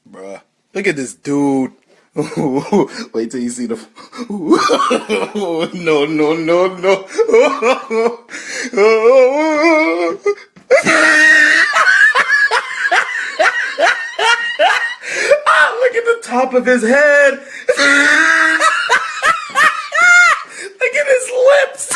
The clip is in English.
Bruh. Look at this dude. Wait till you see the. No, no, no, no. Look at the top of his head. Look at his lips.